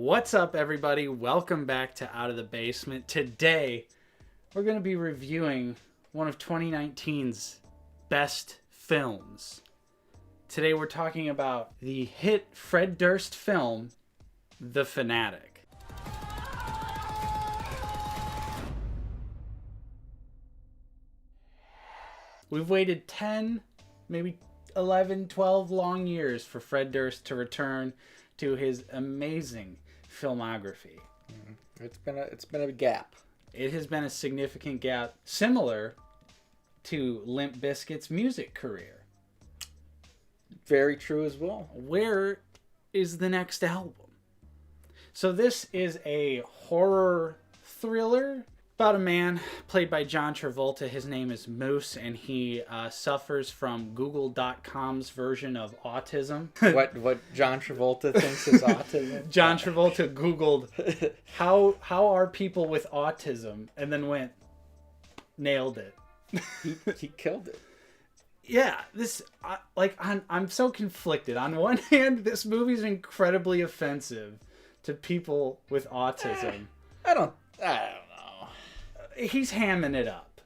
What's up, everybody? Welcome back to Out of the Basement. Today, we're going to be reviewing one of 2019's best films. Today, we're talking about the hit Fred Durst film, The Fanatic. We've waited 10, maybe 11, 12 long years for Fred Durst to return to his amazing filmography. It's been a gap. It has been a significant gap, similar to Limp Bizkit's music career. Very true as well. Where is the next album? So this is a horror thriller about a man played by John Travolta. His name is Moose, and he suffers from Google.com's version of autism. What John Travolta thinks is autism? John Travolta Googled, how are people with autism? And then nailed it. He killed it. Yeah, I'm so conflicted. On one hand, this movie's incredibly offensive to people with autism. I don't know. He's hamming it up.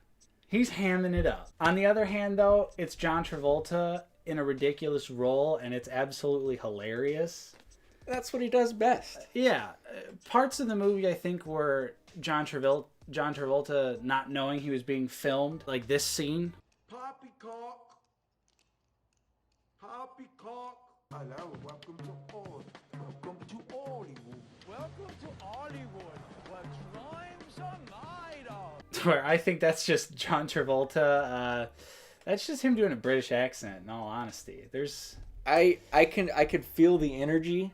On the other hand, though, it's John Travolta in a ridiculous role, and it's absolutely hilarious. That's what he does best. Yeah. Parts of the movie, I think, were John Travolta not knowing he was being filmed. Like this scene. Poppycock. Poppycock. Hello, welcome to Hollywood. Welcome to Hollywood, where crimes are made of. Where I think that's just John Travolta. That's just him doing a British accent, in all honesty. I could feel the energy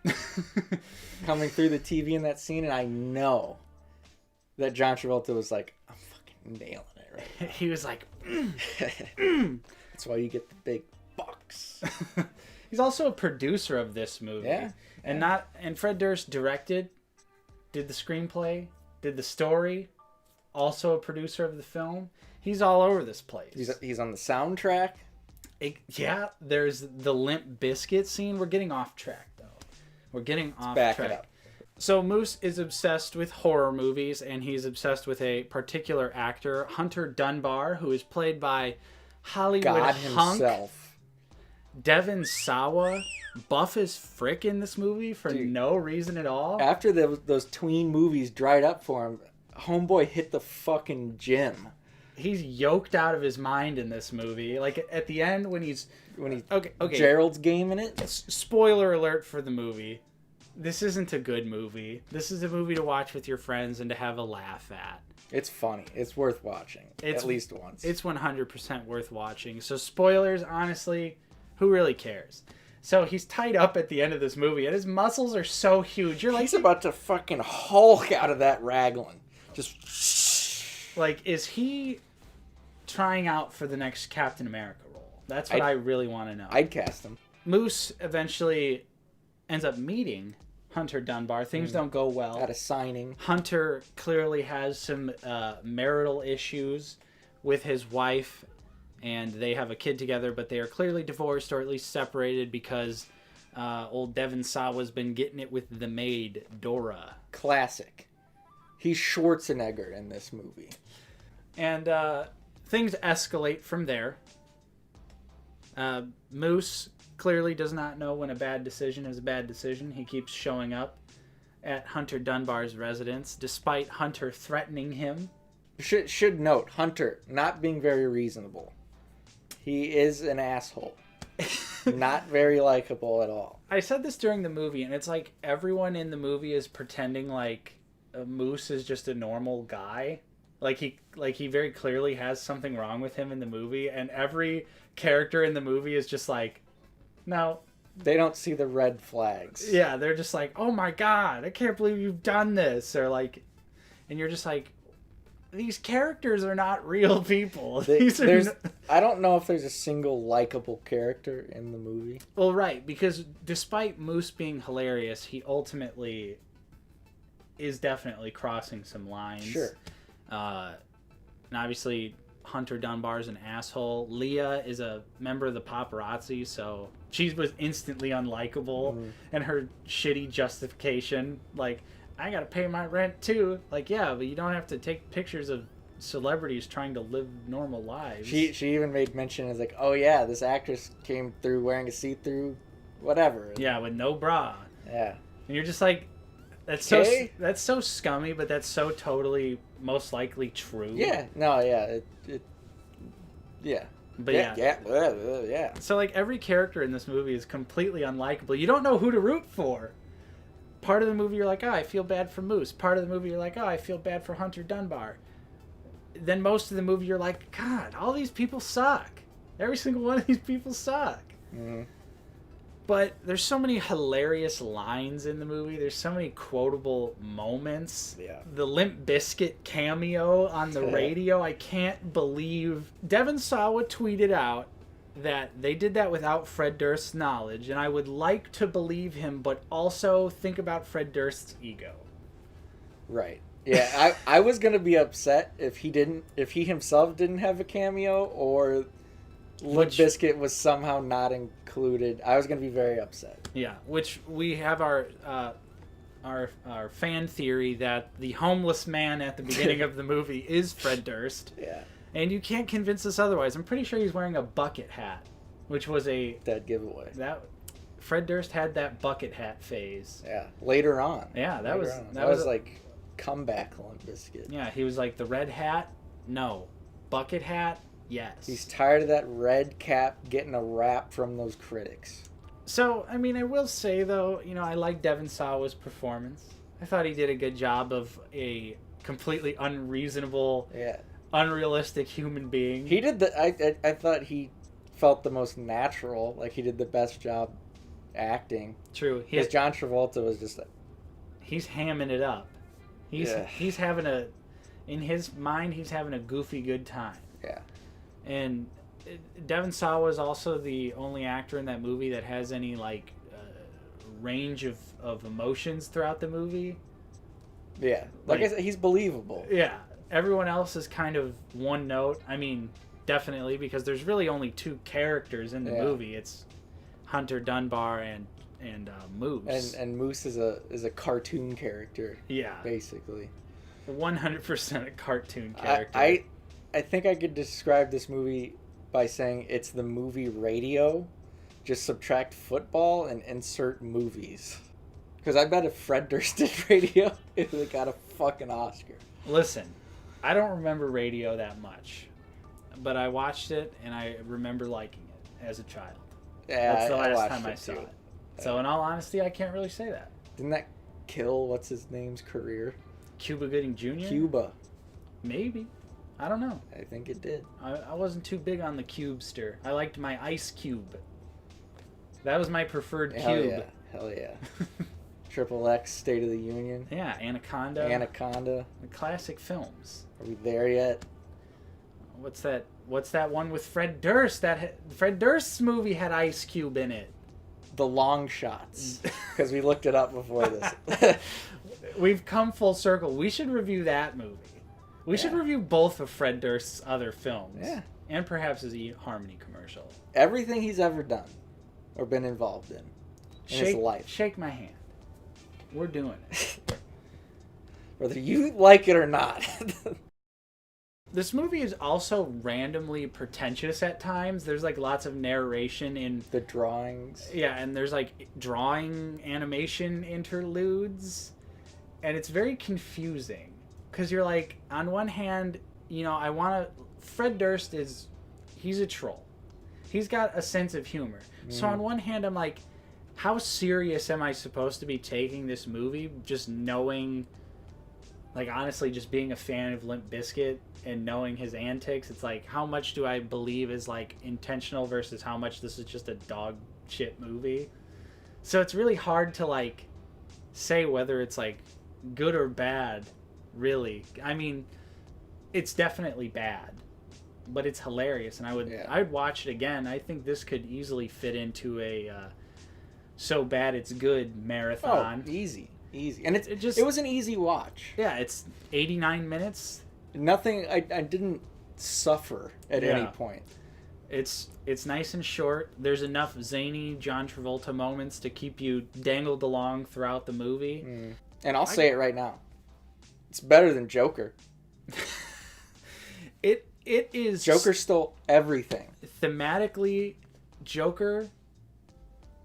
coming through the TV in that scene, and I know that John Travolta was like, I'm fucking nailing it right now. He was like, That's why you get the big bucks. He's also a producer of this movie. Yeah. And Fred Durst did the screenplay, did the story, also a producer of the film. He's all over this place. He's on the soundtrack. There's the Limp Bizkit scene. We're getting off track, though. Back it up. So Moose is obsessed with horror movies, and he's obsessed with a particular actor, Hunter Dunbar, who is played by Hollywood God hunk himself. Devin Sawa, buff as frick in this movie for no reason at all. After those tween movies dried up for him, homeboy hit the fucking gym. He's yoked out of his mind in this movie. Like at the end when he's okay. Gerald's game in it. Spoiler alert for the movie. This isn't a good movie. This is a movie to watch with your friends and to have a laugh at. It's funny. It's worth watching at least once. It's 100% worth watching. So spoilers, honestly, who really cares? So he's tied up at the end of this movie, and his muscles are so huge. You're like, he's about to fucking Hulk out of that raglan. Just like, is he trying out for the next Captain America role? That's what I really want to know. I'd cast him. Moose eventually ends up meeting Hunter Dunbar. Things don't go well. At a signing. Hunter clearly has some marital issues with his wife, and they have a kid together, but they are clearly divorced, or at least separated, because old Devin Sawa's been getting it with the maid, Dora. Classic. He's Schwarzenegger in this movie. And things escalate from there. Moose clearly does not know when a bad decision is a bad decision. He keeps showing up at Hunter Dunbar's residence, despite Hunter threatening him. Should note, Hunter not being very reasonable. He is an asshole. Not very likable at all. I said this during the movie, and it's like everyone in the movie is pretending like Moose is just a normal guy. Like he very clearly has something wrong with him in the movie, and every character in the movie is just like, no. They don't see the red flags. Yeah, they're just like, oh my god, I can't believe you've done this. Or like, and you're just like, these characters are not real people. I don't know if there's a single likable character in the movie. Well, right, because despite Moose being hilarious, he ultimately is definitely crossing some lines. Sure. And obviously, Hunter Dunbar's an asshole. Leah is a member of the paparazzi, so she was instantly unlikable. And her shitty justification, like, I gotta pay my rent too. Like, yeah, but you don't have to take pictures of celebrities trying to live normal lives. She even made mention as like, oh yeah, this actress came through wearing a see-through whatever. Yeah, with no bra. Yeah. And you're just like, that's so scummy, but that's so totally most likely true. Yeah. No, yeah. Yeah. But yeah. So like every character in this movie is completely unlikable. You don't know who to root for. Part of the movie you're like, oh, I feel bad for Moose. Part of the movie you're like, oh, I feel bad for Hunter Dunbar. Then most of the movie you're like, God, all these people suck. Every single one of these people suck. Mm-hmm. But there's so many hilarious lines in the movie. There's so many quotable moments. Yeah. The Limp Bizkit cameo on the radio. I can't believe Devon Sawa tweeted out that they did that without Fred Durst's knowledge, and I would like to believe him, but also think about Fred Durst's ego. Right. Yeah, I was gonna be upset if he himself didn't have a cameo, or Limp Bizkit was somehow not included. I was gonna be very upset. Yeah, which we have our fan theory that the homeless man at the beginning of the movie is Fred Durst. Yeah. And you can't convince us otherwise. I'm pretty sure he's wearing a bucket hat, which was a dead giveaway. That Fred Durst had that bucket hat phase. Yeah, later on. Yeah, that was like comeback Limp Bizkit. Yeah, he was like the red hat, no, bucket hat, yes. He's tired of that red cap getting a rap from those critics. So, I mean, I will say though, you know, I like Devon Sawa's performance. I thought he did a good job of a completely unreasonable, unrealistic human being. He did I thought he felt the most natural. Like, he did the best job acting. True. Because John Travolta was just like, he's hamming it up. He's having in his mind, he's having a goofy good time. Yeah. And Devon Sawa is also the only actor in that movie that has any like range of emotions throughout the movie. Yeah. Like I said, he's believable. Yeah. Everyone else is kind of one note. I mean, definitely, because there's really only two characters in the movie. It's Hunter Dunbar and Moose. And Moose is a cartoon character. Yeah. Basically. 100% a cartoon character. I think I could describe this movie by saying it's the movie Radio. Just subtract football and insert movies. Because I bet if Fred Durst did Radio, it would have got a fucking Oscar. Listen, I don't remember Radio that much. But I watched it and I remember liking it as a child. Yeah, that's the last time I I saw it. So in all honesty, I can't really say that. Didn't that kill what's his name's career? Cuba Gooding Jr.? Cuba. Maybe. I don't know. I think it did. I wasn't too big on the Cubester. I liked my Ice Cube. That was my preferred cube. Hell yeah. Triple X, State of the Union. Yeah, Anaconda. The classic films. Are we there yet? What's that one with Fred Durst? Fred Durst's movie had Ice Cube in it. The Long Shots. Because we looked it up before this. We've come full circle. We should review that movie. We should review both of Fred Durst's other films. Yeah. And perhaps his eHarmony commercial. Everything he's ever done or been involved in his life. Shake my hand. We're doing it. Whether you like it or not. This movie is also randomly pretentious at times. There's like lots of narration in the drawings. Yeah, and there's like drawing animation interludes. And it's very confusing. Because you're like, on one hand, you know, Fred Durst he's a troll. He's got a sense of humor. So on one hand, I'm like, how serious am I supposed to be taking this movie? Just knowing, like, honestly, just being a fan of Limp Bizkit and knowing his antics, it's like, how much do I believe is, like, intentional versus how much this is just a dog shit movie? So it's really hard to, like, say whether it's, like, good or bad, really. I mean, it's definitely bad, but it's hilarious, and I'd watch it again. I think this could easily fit into a so bad it's good marathon. Oh, easy. And it was an easy watch. Yeah, it's 89 minutes. Nothing. I didn't suffer at any point. It's nice and short. There's enough zany John Travolta moments to keep you dangled along throughout the movie. And I'll say it right now. It's better than Joker. It is. Joker stole everything. Thematically, Joker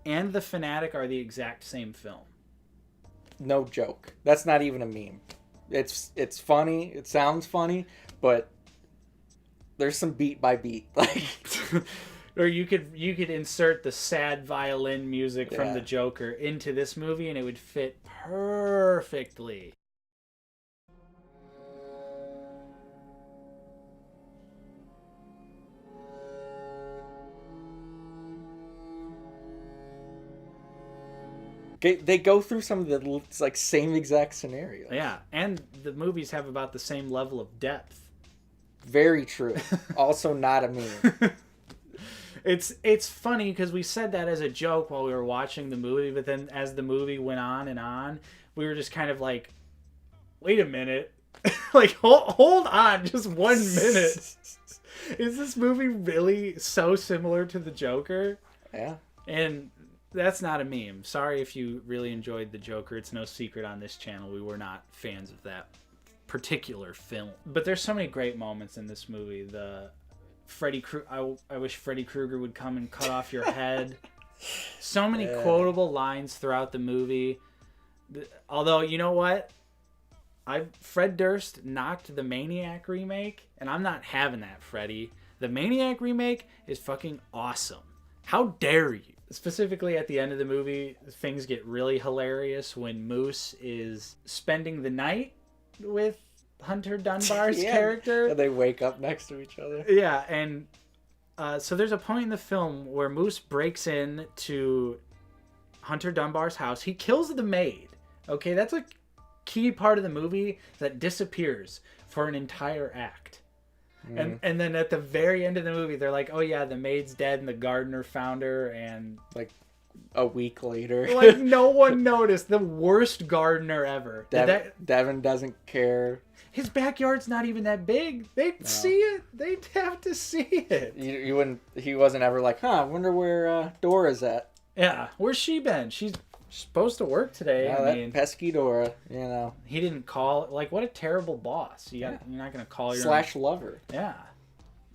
and The Fanatic are the exact same film. No joke. That's not even a meme. It's funny. It sounds funny, but there's some beat by beat. Like, or you could insert the sad violin music from the Joker into this movie, and it would fit perfectly. They go through some of the like same exact scenarios. Yeah, and the movies have about the same level of depth. Very true. Also not a meme. It's funny because we said that as a joke while we were watching the movie, but then as the movie went on, we were just kind of like, wait a minute. Like, hold on just 1 minute. Is this movie really so similar to the Joker? Yeah. And that's not a meme. Sorry if you really enjoyed the Joker. It's no secret on this channel we were not fans of that particular film. But there's so many great moments in this movie. The I wish Freddy Krueger would come and cut off your head. So many quotable lines throughout the movie. Although, you know what? Fred Durst knocked the Maniac remake, and I'm not having that, Freddy. The Maniac remake is fucking awesome. How dare you? Specifically at the end of the movie, things get really hilarious when Moose is spending the night with Hunter Dunbar's character. And they wake up next to each other. Yeah, and so there's a point in the film where Moose breaks in to Hunter Dunbar's house. He kills the maid. Okay, that's a key part of the movie that disappears for an entire act. And then at the very end of the movie, they're like, oh yeah, the maid's dead and the gardener found her, and like a week later. Like, no one noticed. The worst gardener ever. Devin doesn't care. His backyard's not even that big. They'd see it. They'd have to see it. You wouldn't. He wasn't ever like, I wonder where Dora's at. Yeah, where's she been? She's supposed to work today. Yeah, that pesky Dora, you know. He didn't call. Like, what a terrible boss. You're not going to call your lover. Yeah.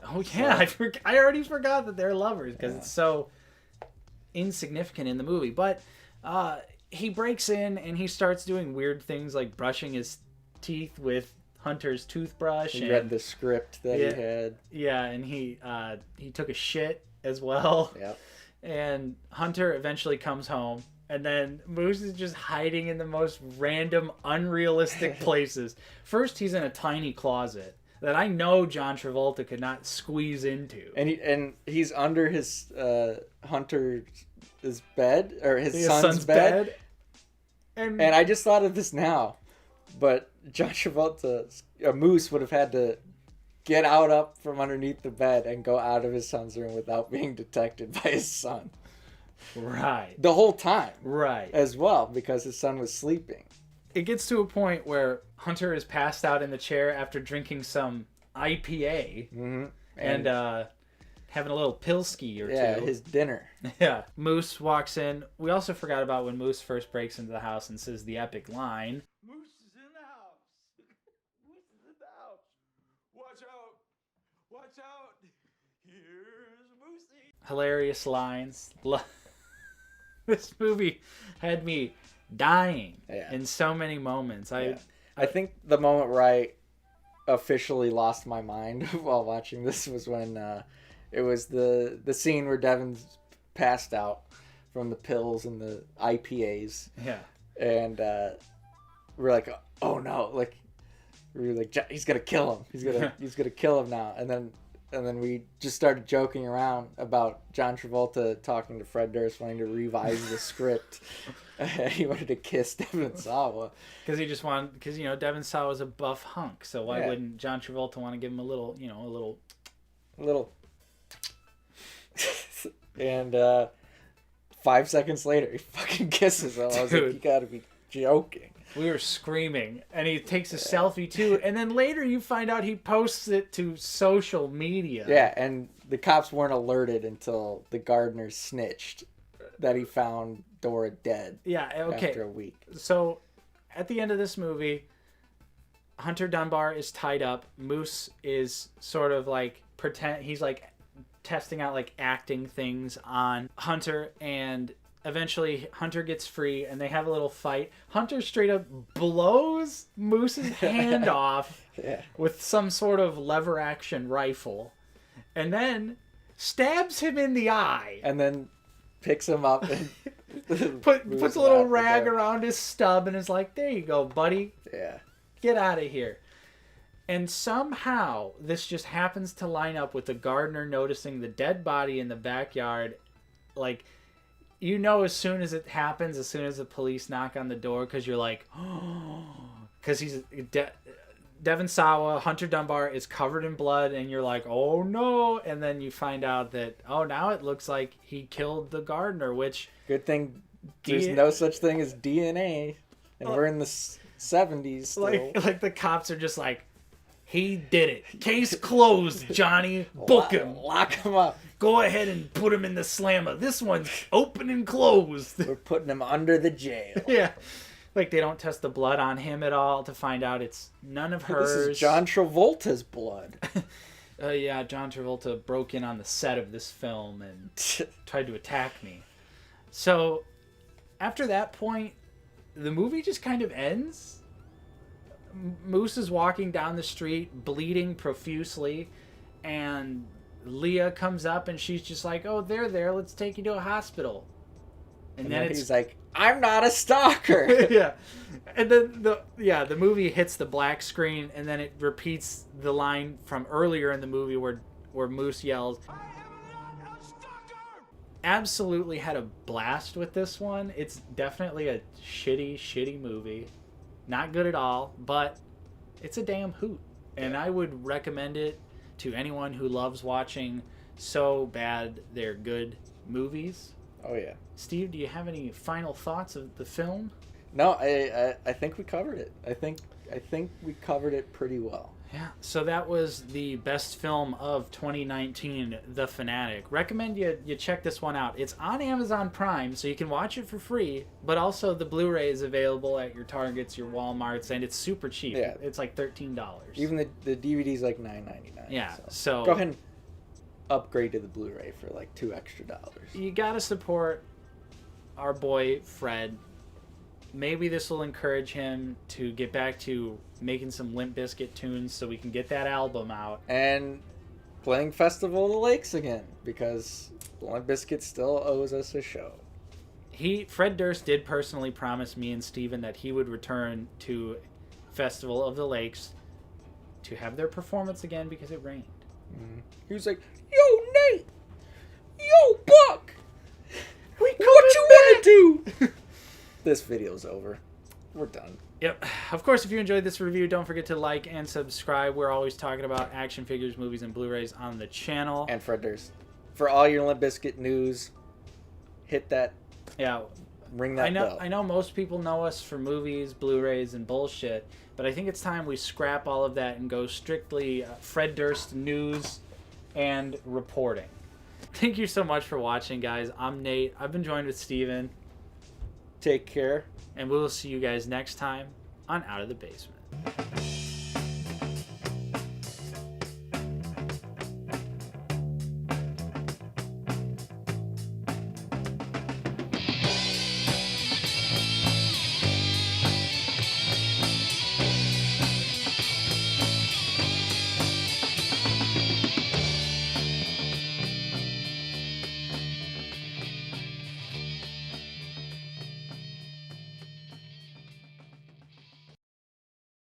Oh, yeah. I already forgot that they're lovers because it's so insignificant in the movie. But he breaks in and he starts doing weird things like brushing his teeth with Hunter's toothbrush. He read the script that he had. Yeah, and he took a shit as well. Yep. And Hunter eventually comes home. And then Moose is just hiding in the most random, unrealistic places. First, he's in a tiny closet that I know John Travolta could not squeeze into. And he's under his Hunter's bed, or his son's bed. And I just thought of this now, but John Travolta, Moose would have had to get up from underneath the bed and go out of his son's room without being detected by his son. Right. The whole time. Right. As well, because his son was sleeping. It gets to a point where Hunter is passed out in the chair after drinking some IPA and having a little pilski or two. Yeah, his dinner. Yeah. Moose walks in. We also forgot about when Moose first breaks into the house and says the epic line. Moose is in the house. Moose is in the house. Watch out. Watch out. Here's Moosey. Hilarious lines. This movie had me dying in so many moments. I think the moment where I officially lost my mind while watching this was when it was the scene where Devin's passed out from the pills and the IPAs. Yeah. And we're like, oh no, like we were like, he's gonna kill him. He's gonna kill him now. And then we just started joking around about John Travolta talking to Fred Durst, wanting to revise the script. He wanted to kiss Devin Sawa. Because Devin Sawa was a buff hunk, so why wouldn't John Travolta want to give him a little. And 5 seconds later, he fucking kisses him. I was like, you gotta be joking. We were screaming. And he takes a selfie too. And then later you find out he posts it to social media. Yeah, and the cops weren't alerted until the gardener snitched that he found Dora dead. Yeah, okay. After a week. So at the end of this movie, Hunter Dunbar is tied up. Moose is sort of like he's like testing out like acting things on Hunter, and eventually Hunter gets free and they have a little fight. Hunter straight up blows Moose's hand off with some sort of lever action rifle, and then stabs him in the eye. And then picks him up and puts a little rag around his stub and is like, there you go, buddy. Yeah. Get out of here. And somehow this just happens to line up with the gardener noticing the dead body in the backyard. Like, you know, as soon as it happens, as soon as the police knock on the door, because you're like, oh, because he's Devon Sawa, Hunter Dunbar is covered in blood, and you're like, oh no. And then you find out that, oh, now it looks like he killed the gardener, which... Good thing there's no such thing as DNA, and we're in the 70s still. Like the cops are just like, he did it. Case closed, Johnny. Book him. Lock him up. Go ahead and put him in the slammer. This one's open and closed. We're putting him under the jail. Yeah. Like, they don't test the blood on him at all to find out it's none of hers. This is John Travolta's blood. Yeah, John Travolta broke in on the set of this film and tried to attack me. So, after that point, the movie just kind of ends. Moose is walking down the street, bleeding profusely, and Leah comes up and she's just like, oh, they're there, let's take you to a hospital. And then he's like, I'm not a stalker. Yeah. And then the movie hits the black screen, and then it repeats the line from earlier in the movie where Moose yells, I am not a stalker! Absolutely had a blast with this one. It's definitely a shitty movie. Not good at all, but it's a damn hoot. And I would recommend it to anyone who loves watching so bad they're good movies. Oh, yeah. Steve, do you have any final thoughts of the film? No, I think we covered it. I think we covered it pretty well. Yeah. So that was the best film of 2019, The Fanatic. Recommend you check this one out. It's on Amazon Prime, so you can watch it for free, but also the Blu-ray is available at your Targets, your Walmarts, and it's super cheap. Yeah. It's like $13. Even the DVD's like $9.99. Yeah. So go ahead and upgrade to the Blu-ray for like $2 extra. You gotta support our boy Fred. Maybe this will encourage him to get back to making some Limp Bizkit tunes so we can get that album out. And playing Festival of the Lakes again, because Limp Bizkit still owes us a show. Fred Durst did personally promise me and Steven that he would return to Festival of the Lakes to have their performance again because it rained. Mm-hmm. He was like, yo, Nate! Yo, Buck! What you want to do? This video's over. We're done. Yep. Of course, if you enjoyed this review, don't forget to like and subscribe. We're always talking about action figures, movies, and Blu-rays on the channel. And Fred Durst. For all your Limp Bizkit news, hit that. Yeah. Ring that bell. I know most people know us for movies, Blu-rays, and bullshit, but I think it's time we scrap all of that and go strictly Fred Durst news and reporting. Thank you so much for watching, guys. I'm Nate. I've been joined with Steven. Take care. And we'll see you guys next time on Out of the Basement.